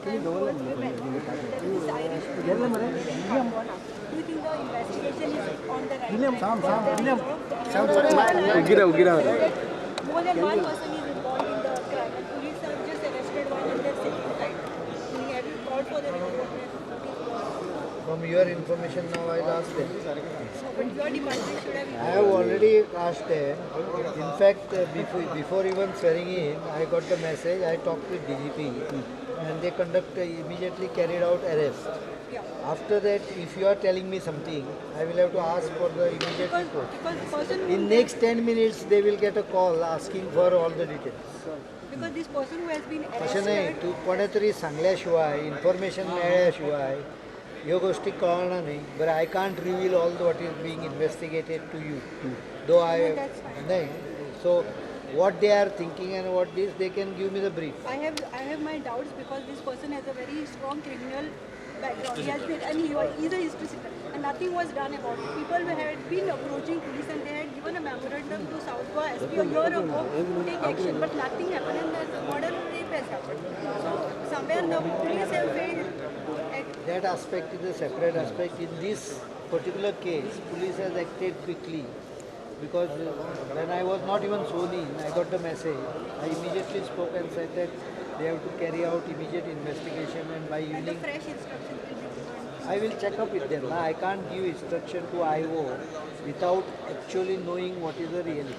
and both women. There is this Irish woman. Do you think the investigation is on the right track? More than one person is involved in the crime, and police have just arrested one and they're sitting tight. Have you called for the report? From your information now, I'll ask them. But your department should have. I have already asked them. In fact, before even swearing in, I got the message. I talked with DGP, and they immediately carried out arrest. Yeah. After that, if you are telling me something, I will have to ask for the immediate report. Because the person who In next 10 minutes, they will get a call asking for all the details. because this person who has been असं नाही arrested. तू कोणीतरी सांगल्याशिवाय information मिळाल्याशिवाय ह्यो गोष्टी कळणार नाही बरं I can't reveal all what is being investigated to you though I नाही सो what they are thinking and what this they can give me the brief. I have my doubts because this person has a very strong criminal background. He has been, and he's a history seeker, and nothing was done about it. People had been approaching police and they had given a memorandum to South Goa SP a year ago to take action, but nothing happened, and that murder rape has happened. So somewhere the police have failed to act. That aspect is a separate aspect. In this particular case, police has acted quickly because when I was not even sworn in, I got the message. I immediately spoke and said that they have to carry out immediate investigation, and by And the evening fresh instructions will be given. I will check up with them. I can't give instruction to IO without actually knowing what is the reality.